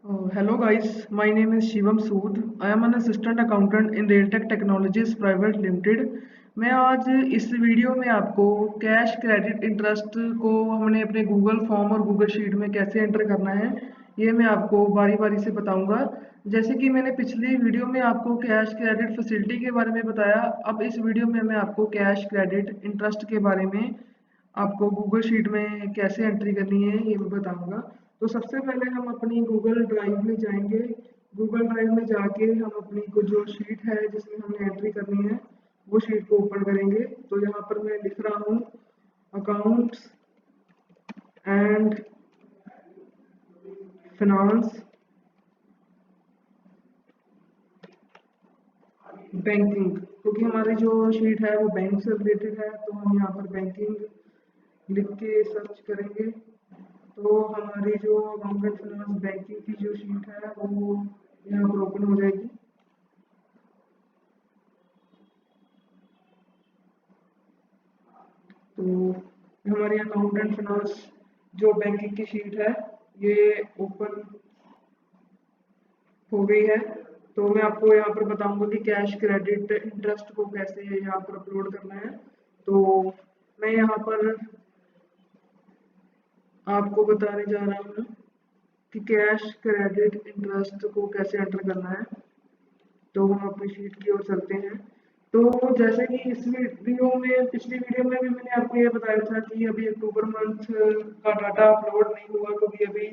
Hello guys, my name is Shivam Sood. I am an assistant accountant in Realtek Technologies Private Limited. मैं आज इस video में आपको cash credit interest को हमने अपने गूगल फॉर्म और गूगल शीट में कैसे एंटर करना है ये मैं आपको बारी बारी से बताऊंगा। जैसे कि मैंने पिछली वीडियो में आपको कैश क्रेडिट फैसिलिटी के बारे में बताया, अब इस वीडियो में मैं आपको कैश क्रेडिट इंटरेस्ट के बारे में आपको गूगल शीट में कैसे एंट्री करनी है ये मैं बताऊंगा। तो सबसे पहले हम अपनी गूगल ड्राइव में जाएंगे। गूगल ड्राइव में जाके हम अपनी को जो शीट है जिसमें हमने एंट्री करनी है वो शीट को ओपन करेंगे। तो यहाँ पर मैं लिख रहा हूँ अकाउंट्स एंड फिनांस बैंकिंग, क्योंकि हमारी जो शीट है वो बैंक से रिलेटेड है तो हम यहाँ पर बैंकिंग लिख के सर्च करेंगे। तो हमारी जो अकाउंट एंड फाइनेंस बैंकिंग की जो शीट है वो यहाँ पर ओपन हो जाएगी। तो हमारी अकाउंट एंड फाइनेंस जो बैंकिंग की शीट है ये ओपन हो गई है। तो मैं आपको यहाँ पर बताऊंगा कि कैश क्रेडिट इंटरेस्ट को कैसे यहाँ पर अपलोड करना है। तो मैं यहाँ पर आपको बताने जा रहा हूँ कि कैश क्रेडिट इंटरेस्ट को कैसे एंटर करना है। तो हम अपनी शीट की ओर चलते हैं। तो जैसे कि इस वीडियो में पिछली वीडियो में भी मैंने आपको ये बताया था कि अभी अक्टूबर मंथ का डाटा अपलोड नहीं हुआ क्योंकि अभी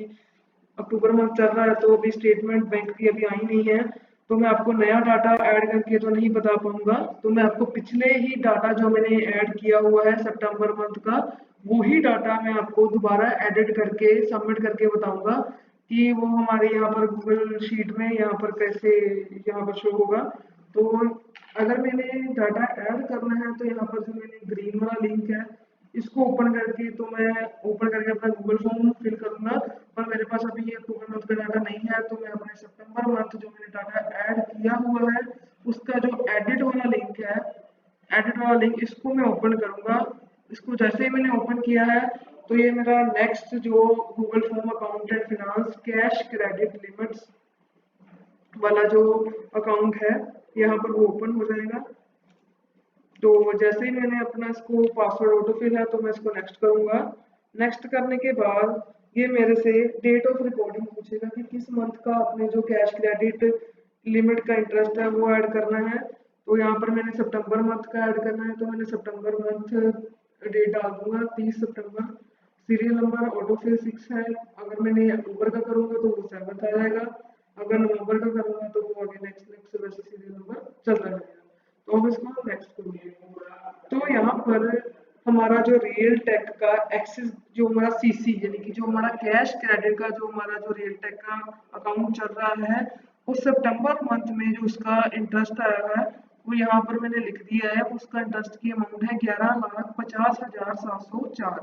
अक्टूबर मंथ चल रहा है तो अभी स्टेटमेंट बैंक की अभी आई नहीं है। तो मैं आपको नया डाटा ऐड करके तो नहीं बता पाऊंगा। तो मैं आपको पिछले ही डाटा जो मैंने ऐड किया हुआ है सितंबर मंथ का वही डाटा मैं आपको दोबारा एडिट करके सबमिट करके बताऊंगा कि वो हमारे यहाँ पर गूगल शीट में यहाँ पर कैसे यहाँ पर शो होगा। तो अगर मैंने डाटा ऐड करना है तो यहाँ पर जो मैंने ग्रीन वाला लिंक है इसको ओपन करके तो मैं ओपन करके अपना गूगल फॉर्म फिल करूंगा। पर मेरे पास अभी ये अक्टूबर मंथ का डाटा नहीं है तो मैं अपने सितंबर मंथ जो मैंने डाटा ऐड किया हुआ है उसका जो एडिट वाला लिंक है, एडिट वाला लिंक इसको मैं ओपन करूंगा। इसको जैसे ही मैंने ओपन किया है तो ये मेरा नेक्स्ट जो Google form account and finance cash credit limits वाला जो अकाउंट है यहाँ पर वो ओपन हो जाएगा। तो जैसे ही मैंने अपना इसको पासवर्ड ऑटोफिल है तो मैं इसको नेक्स्ट करूंगा। नेक्स्ट करने के बाद ये मेरे से डेट ऑफ रिकॉर्डिंग पूछेगा कि किस मंथ का अपने जो कैश क्रेडिट लिमिट का इंटरेस्ट है वो ऐड करना है। तो यहाँ पर मैंने सितंबर मंथ का ऐड करना है तो मैंने सितंबर मंथ डेट डाल दूंगा 30 सितंबर। सीरियल नंबर ऑटोफिल 6 है। अगर मैंने अक्टूबर का करूंगा तो वो 7 आ जाएगा। अगर नवंबर का करूंगा तो वो आगे नेक्स्ट नेक्स्ट वैसे सीरियल नंबर चलता रहेगा। तो हम इसको नेक्स्ट करेंगे। तो यहाँ पर हमारा जो रियल टेक का एक्सिस जो हमारा सीसी यानी कि जो हमारा कैश क्रेडिट का जो हमारा जो रियल टेक का अकाउंट चल रहा है उस सितंबर मंथ में जो उसका इंटरेस्ट आया है वो यहाँ पर मैंने लिख दिया है। उसका इंटरेस्ट की अमाउंट है 11,50,704।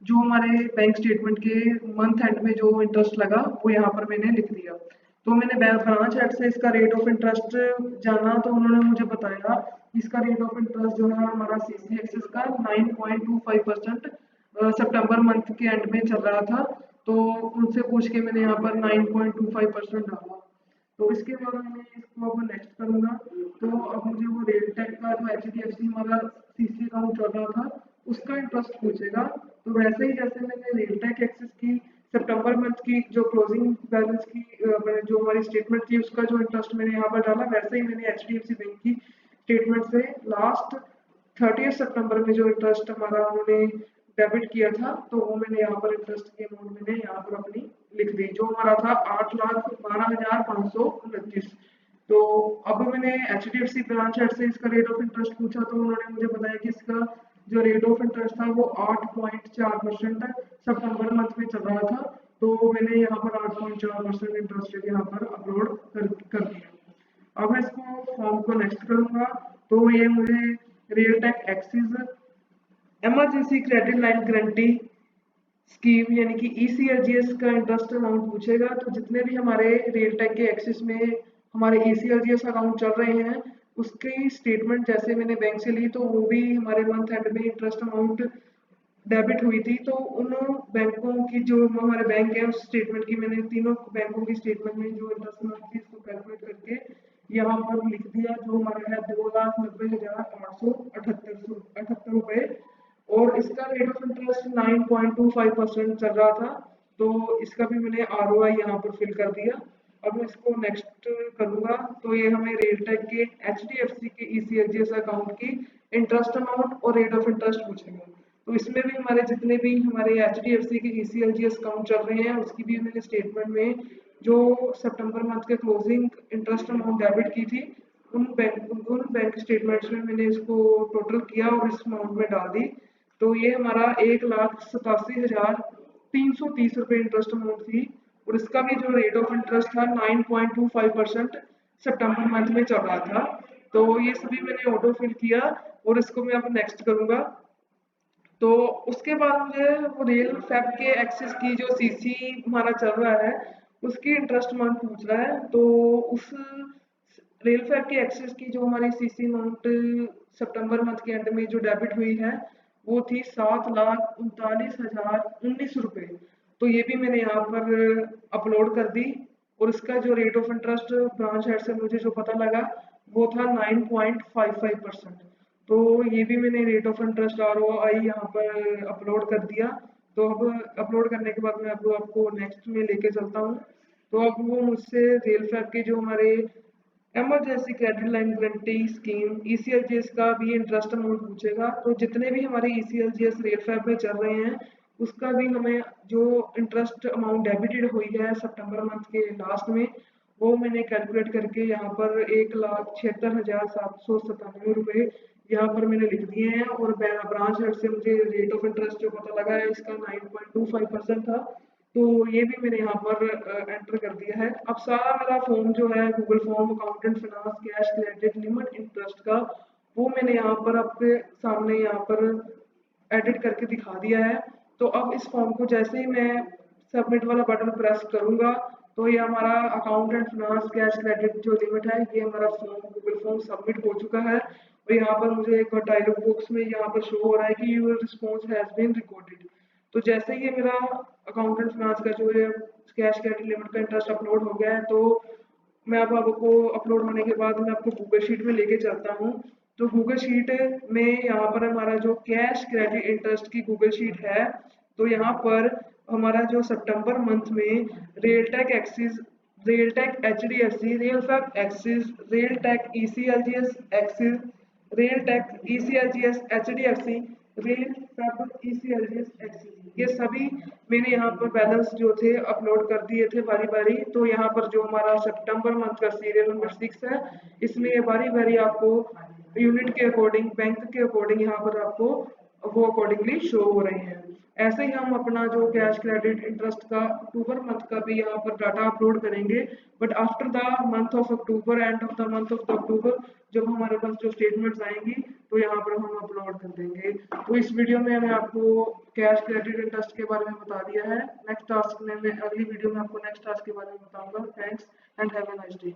जो हमारे बैंक स्टेटमेंट के मंथ एंड में जो इंटरेस्ट लगा वो यहाँ पर मैंने लिख दिया। तो मैंने ब्रांच हेड से इसका रेट ऑफ इंटरेस्ट जाना तो उन्होंने मुझे बताया इसका रेट ऑफ इंटरेस्ट जो है हमारा सीसी एक्सिस का 9.25% सितंबर मंथ के एंड में चल रहा था। तो उनसे पूछ के मैंने यहाँ पर 9.25% डाला। तो इसके बाद मैंने इसको अब नेक्स्ट करूंगा। तो अब मुझे वो रेलटेक का जो एचडीएफसी हमारा सीसी अकाउंट चल रहा था उसका इंटरेस्ट पूछेगा। तो वैसे ही जैसे मैंने रेलटेक एक्सिस की सितंबर मंथ की जो क्लोजिंग बैलेंस की जो हमारी स्टेटमेंट थी उसका जो इंटरेस्ट मैंने यहाँ पर डाला वैसे ही मैंने एचडीएफसी बैंक की स्टेटमेंट से लास्ट 30 सितंबर में जो इंटरेस्ट हमारा उन्होंने डेबिट किया था तो वो मैंने यहाँ पर इंटरेस्ट की अमाउंट मैंने यहाँ पर अपनी लिख दी जो हमारा था 8,12,529। तो अब मैंने एचडीएफसी ब्रांच हेड से इसका रेट ऑफ इंटरेस्ट पूछा तो उन्होंने मुझे बताया कि इसका जो रेट ऑफ इंटरेस्ट था वो 8.4% सितंबर मंथ में चल रहा था। तो मैंने यहाँ पर 8.4% इंटरेस्ट यहाँ पर अपलोड कर दिया। अब मैं इसको फॉर्म को नेक्स्ट करूंगा। तो ये मुझे रियल टेक एक्सिस emergency credit line guarantee scheme यानी कि ईसीएलजीएस का इंटरेस्ट अमाउंट पूछेगा। तो जितने भी हमारे रियल टेक के एक्सिस में हमारे ईसीएलजीएस अकाउंट चल रहे हैं उसकी स्टेटमेंट जैसे मैंने बैंक से ली तो वो भी हमारे मंथ एंड में इंटरेस्ट अमाउंट डेबिट हुई थी, तो उन बैंकों की जो हमारे बैंक है उस स्टेटमेंट की मैंने तीनों बैंकों की स्टेटमेंट में जो इंटरेस्ट अमाउंट थी इसको कैलकुलेट करके यहाँ पर लिख दिया, जो हमारा है 2,90,878 रुपए, और इसका रेट ऑफ इंटरेस्ट 9.25% चल रहा था। तो इसका भी मैंने ROI यहाँ पर फिल कर दिया। अब मैं इसको नेक्स्ट करूंगा, तो ये हमें रेलटेक के HDFC के ECLGS अकाउंट की इंटरेस्ट अमाउंट और रेट ऑफ इंटरेस्ट पूछेगा। तो इसमें भी हमारे जितने भी हमारे HDFC के ECLGS अकाउंट चल रहे हैं उसकी भी मैंने स्टेटमेंट में जो सितंबर मंथ के क्लोजिंग इंटरेस्ट अमाउंट डेबिट की थी उन बैंक स्टेटमेंट्स में मैंने इसको टोटल किया और इस अमाउंट में डाल दी। तो ये हमारा 1,87,330 रुपये इंटरेस्ट अमाउंट थी, और इसका भी जो रेट ऑफ इंटरेस्ट था 9.25% सितंबर मंथ में चल रहा था। तो ये सभी मैंने ऑटो फिल किया और इसको मैं अब नेक्स्ट करूंगा। तो उसके बाद मुझे वो रियल फैब के एक्सेस की जो सीसी हमारा चल रहा है उसकी इंटरेस्ट अमाउंट पूछ रहा है। तो उस रियल फैब के एक्सेस की जो हमारी सीसी अमाउंट सितंबर मंथ के एंड में जो डेबिट हुई है वो थी 7,39,019 रुपये। तो ये भी मैंने यहाँ पर अपलोड कर दी, और इसका जो rate of interest branch head से मुझे जो पता लगा वो था 9.55%। तो ये भी मैंने रेट ऑफ इंटरेस्ट ROI यहाँ पर अपलोड कर दिया। तो अब अपलोड करने के बाद मैं अब आपको नेक्स्ट में लेके चलता हूँ। तो अब वो मुझसे रेल फैब के जो हमारे emergency credit line guarantee scheme ECLGS का भी इंटरेस्ट अमाउंट पूछेगा। तो जितने भी हमारे ECLGS रेल फैब में चल रहे हैं उसका भी हमें जो इंटरेस्ट अमाउंट डेबिटेड हुई है सितंबर मंथ के लास्ट में वो मैंने कैलकुलेट करके यहाँ पर 1,76,797 रुपये यहाँ पर मैंने लिख दिए हैं, और ब्रांच हेड से मुझे रेट ऑफ इंटरेस्ट जो पता लगा है इसका 9.25% था। तो ये भी मैंने यहाँ पर एंटर कर दिया है। अब सारा मेरा फॉर्म जो है Google form accountant finance cash credit limit interest का वो मैंने यहाँ पर आपके सामने यहाँ पर एडिट करके दिखा दिया है। तो अब इस फॉर्म को जैसे ही मैं सबमिट वाला बटन प्रेस करूंगा तो ये हमारा account and finance cash credit जो लिमिट है ये हमारा फॉर्म गूगल फॉर्म सबमिट हो चुका है। और यहाँ पर मुझे एक डायलॉग बॉक्स में यहाँ पर शो हो रहा है कि your response has been recorded. तो जैसे ही मेरा अकाउंट एंड फाइनेंस का जो है कैश क्रेडिट लिमिट का इंटरेस्ट अपलोड हो गया है, तो मैं अब आपको अपलोड होने के बाद मैं आपको गूगल शीट में लेके चलता हूँ। तो गूगल शीट में यहाँ पर हमारा जो कैश क्रेडिट इंटरेस्ट की गूगल शीट है, तो यहाँ पर हमारा जो सितंबर मंथ में Railtech Axis, Railtech HDFC, Railfab Axis, Railtech ECLGS Axis, Railtech ECLGS HDFC, Railfab ECLGS Axis, ये सभी मैंने यहाँ पर बैलेंस जो थे अपलोड कर दिए थे बारी बारी। तो यहाँ पर जो हमारा सितंबर मंथ का सीरियल नंबर 6 है इसमें ये बारी बारी आपको यूनिट के अकॉर्डिंग बैंक के अकॉर्डिंग यहाँ पर आपको वो अकॉर्डिंगली शो हो रहे हैं। ऐसे ही हम अपना जो कैश क्रेडिट इंटरेस्ट का अक्टूबर मंथ का भी यहाँ पर डाटा अपलोड करेंगे, but after the month of October, end of the month of the October जब हमारे पास जो स्टेटमेंट्स आएंगी तो यहाँ पर हम अपलोड कर देंगे। तो इस वीडियो में मैं आपको कैश क्रेडिट इंटरेस्ट के बारे में बता दिया है। नेक्स्ट टास्क में मैं अगली वीडियो में आपको नेक्स्ट टास्क के बारे में बताऊंगा। Thanks and have a nice day.